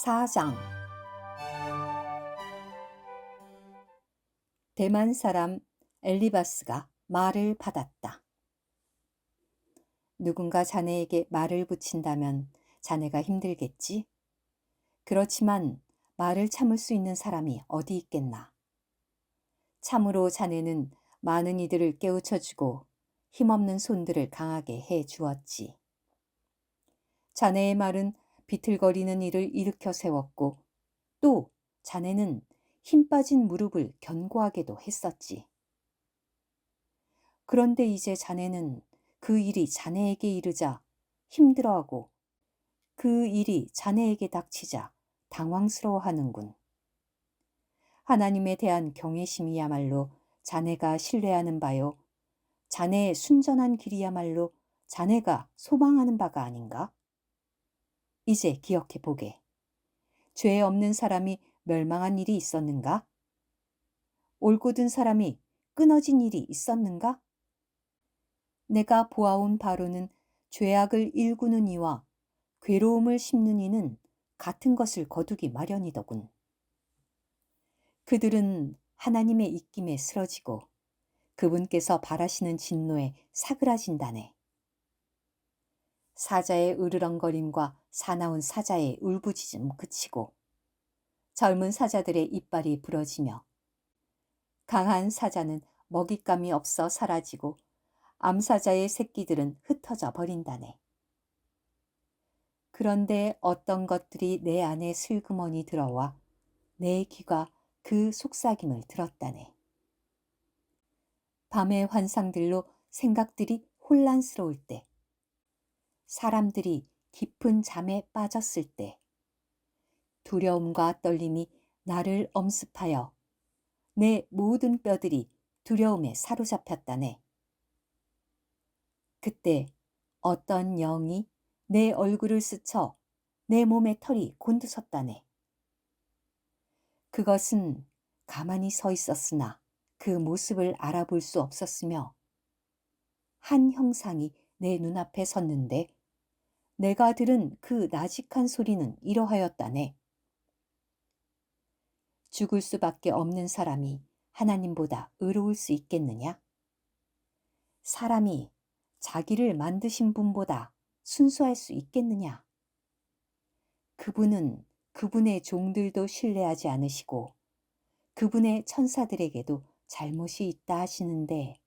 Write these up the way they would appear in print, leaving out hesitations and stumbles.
4장. 대만 사람 엘리바스가 말을 받았다. 누군가 자네에게 말을 붙인다면 자네가 힘들겠지? 그렇지만 말을 참을 수 있는 사람이 어디 있겠나? 참으로 자네는 많은 이들을 깨우쳐주고 힘없는 손들을 강하게 해 주었지. 자네의 말은 비틀거리는 이를 일으켜 세웠고 또 자네는 힘 빠진 무릎을 견고하게도 했었지. 그런데 이제 자네는 그 일이 자네에게 이르자 힘들어하고 그 일이 자네에게 닥치자 당황스러워하는군. 하나님에 대한 경외심이야말로 자네가 신뢰하는 바요. 자네의 순전한 길이야말로 자네가 소망하는 바가 아닌가? 이제 기억해 보게. 죄 없는 사람이 멸망한 일이 있었는가? 올곧은 사람이 끊어진 일이 있었는가? 내가 보아온 바로는 죄악을 일구는 이와 괴로움을 심는 이는 같은 것을 거두기 마련이더군. 그들은 하나님의 입김에 쓰러지고 그분께서 바라시는 진노에 사그라진다네. 사자의 으르렁거림과 사나운 사자의 울부짖음 그치고 젊은 사자들의 이빨이 부러지며 강한 사자는 먹잇감이 없어 사라지고 암사자의 새끼들은 흩어져 버린다네. 그런데 어떤 것들이 내 안에 슬그머니 들어와 내 귀가 그 속삭임을 들었다네. 밤의 환상들로 생각들이 혼란스러울 때, 사람들이 깊은 잠에 빠졌을 때, 두려움과 떨림이 나를 엄습하여 내 모든 뼈들이 두려움에 사로잡혔다네. 그때 어떤 영이 내 얼굴을 스쳐 내 몸의 털이 곤두섰다네. 그것은 가만히 서 있었으나 그 모습을 알아볼 수 없었으며 한 형상이 내 눈앞에 섰는데 내가 들은 그 나직한 소리는 이러하였다네. 죽을 수밖에 없는 사람이 하나님보다 의로울 수 있겠느냐? 사람이 자기를 만드신 분보다 순수할 수 있겠느냐? 그분은 그분의 종들도 신뢰하지 않으시고 그분의 천사들에게도 잘못이 있다 하시는데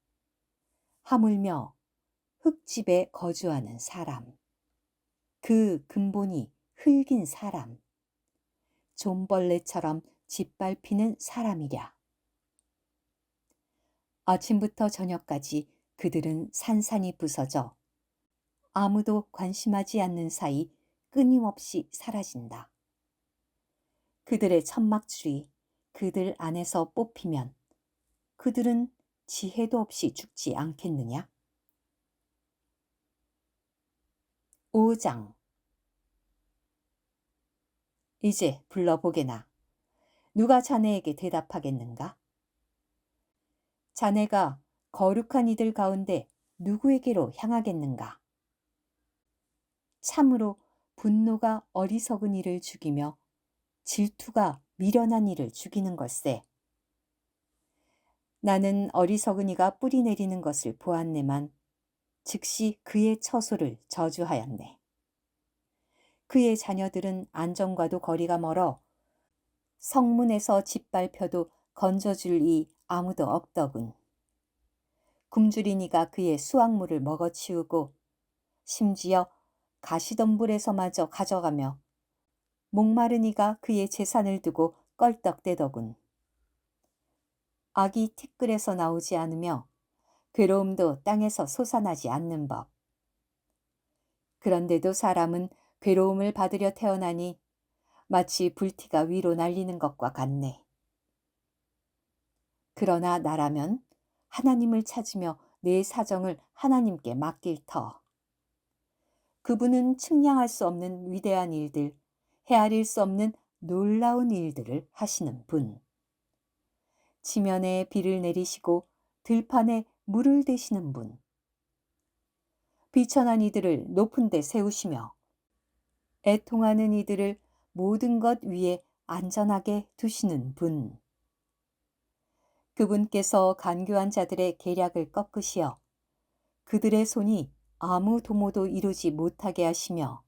하물며 흙집에 거주하는 사람, 그 근본이 흙인 사람, 좀벌레처럼 짓밟히는 사람이랴. 아침부터 저녁까지 그들은 산산이 부서져 아무도 관심하지 않는 사이 끊임없이 사라진다. 그들의 천막줄이 그들 안에서 뽑히면 그들은 지혜도 없이 죽지 않겠느냐? 5장. 이제 불러보게나. 누가 자네에게 대답하겠는가? 자네가 거룩한 이들 가운데 누구에게로 향하겠는가? 참으로 분노가 어리석은 이를 죽이며 질투가 미련한 이를 죽이는 걸세. 나는 어리석은 이가 뿌리 내리는 것을 보았네만 즉시 그의 처소를 저주하였네. 그의 자녀들은 안정과도 거리가 멀어 성문에서 짓밟혀도 건져줄 이 아무도 없더군. 굶주린 이가 그의 수확물을 먹어치우고 심지어 가시덤불에서마저 가져가며 목마른 이가 그의 재산을 두고 껄떡대더군. 악이 티끌에서 나오지 않으며 괴로움도 땅에서 솟아나지 않는 법. 그런데도 사람은 괴로움을 받으려 태어나니 마치 불티가 위로 날리는 것과 같네. 그러나 나라면 하나님을 찾으며 내 사정을 하나님께 맡길 터. 그분은 측량할 수 없는 위대한 일들, 헤아릴 수 없는 놀라운 일들을 하시는 분. 지면에 비를 내리시고 들판에 물을 대시는 분. 비천한 이들을 높은 데 세우시며 애통하는 이들을 모든 것 위에 안전하게 두시는 분. 그분께서 간교한 자들의 계략을 꺾으시어 그들의 손이 아무 도모도 이루지 못하게 하시며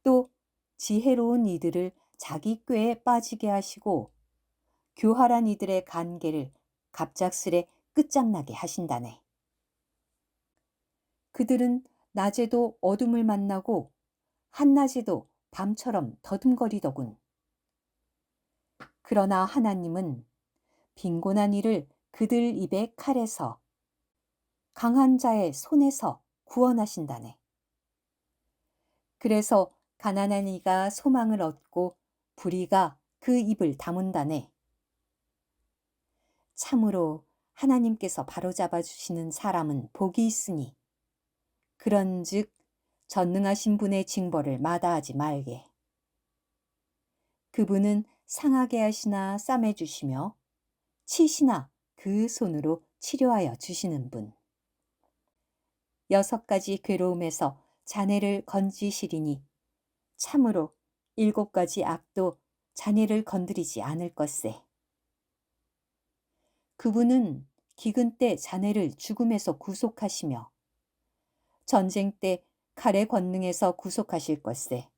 또 지혜로운 이들을 자기 꾀에 빠지게 하시고 교활한 이들의 간계를 갑작스레 끝장나게 하신다네. 그들은 낮에도 어둠을 만나고 한낮에도 밤처럼 더듬거리더군. 그러나 하나님은 빈곤한 이를 그들 입의 칼에서 강한 자의 손에서 구원하신다네. 그래서 가난한 이가 소망을 얻고 불의가 그 입을 다문다네. 참으로 하나님께서 바로잡아 주시는 사람은 복이 있으니 그런즉 전능하신 분의 징벌을 마다하지 말게. 그분은 상하게 하시나 싸매 주시며 치시나 그 손으로 치료하여 주시는 분. 6가지 괴로움에서 자네를 건지시리니 참으로 7가지 악도 자네를 건드리지 않을 것세. 그분은 기근 때 자네를 죽음에서 구속하시며 전쟁 때 칼의 권능에서 구속하실 것세.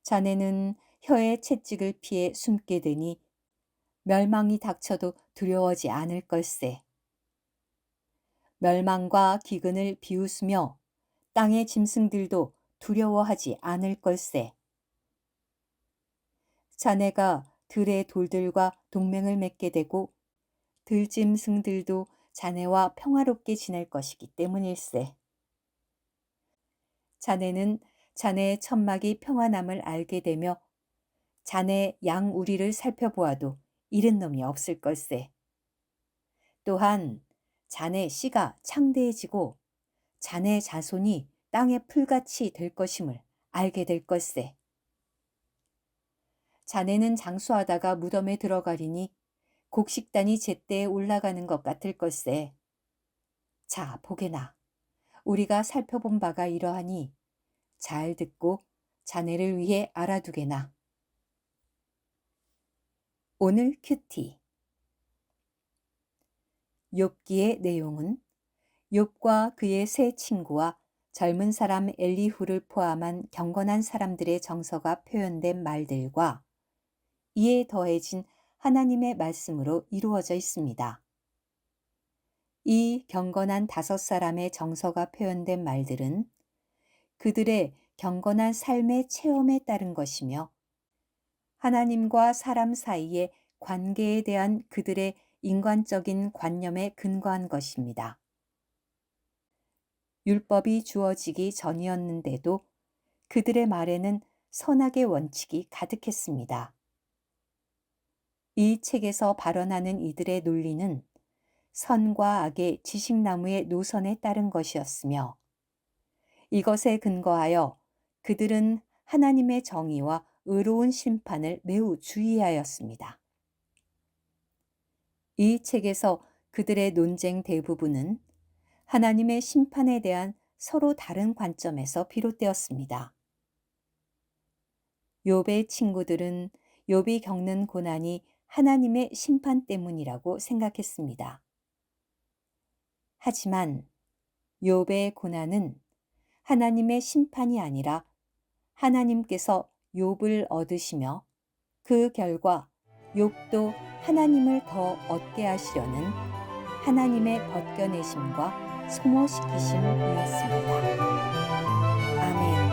자네는 혀의 채찍을 피해 숨게 되니 멸망이 닥쳐도 두려워하지 않을 걸세. 멸망과 기근을 비웃으며 땅의 짐승들도 두려워하지 않을 걸세. 자네가 들의 돌들과 동맹을 맺게 되고 들짐승들도 자네와 평화롭게 지낼 것이기 때문일세. 자네는 자네의 천막이 평안함을 알게 되며 자네 양 우리를 살펴보아도 잃은 놈이 없을 걸세. 또한 자네 씨가 창대해지고 자네 자손이 땅의 풀같이 될 것임을 알게 될 걸세. 자네는 장수하다가 무덤에 들어가리니 곡식단이 제때에 올라가는 것 같을 걸세. 자, 보게나. 우리가 살펴본 바가 이러하니 잘 듣고 자네를 위해 알아두게나. 오늘 큐티. 욥기의 내용은 욥과 그의 세 친구와 젊은 사람 엘리후를 포함한 경건한 사람들의 정서가 표현된 말들과 이에 더해진 하나님의 말씀으로 이루어져 있습니다. 이 경건한 5사람의 정서가 표현된 말들은 그들의 경건한 삶의 체험에 따른 것이며 하나님과 사람 사이의 관계에 대한 그들의 인간적인 관념에 근거한 것입니다. 율법이 주어지기 전이었는데도 그들의 말에는 선악의 원칙이 가득했습니다. 이 책에서 발언하는 이들의 논리는 선과 악의 지식나무의 노선에 따른 것이었으며 이것에 근거하여 그들은 하나님의 정의와 의로운 심판을 매우 주의하였습니다. 이 책에서 그들의 논쟁 대부분은 하나님의 심판에 대한 서로 다른 관점에서 비롯되었습니다. 욥의 친구들은 욥이 겪는 고난이 하나님의 심판 때문이라고 생각했습니다. 하지만 욥의 고난은 하나님의 심판이 아니라 하나님께서 욥을 얻으시며 그 결과 욥도 하나님을 더 얻게 하시려는 하나님의 벗겨내심과 소모시키심이었습니다. 아멘.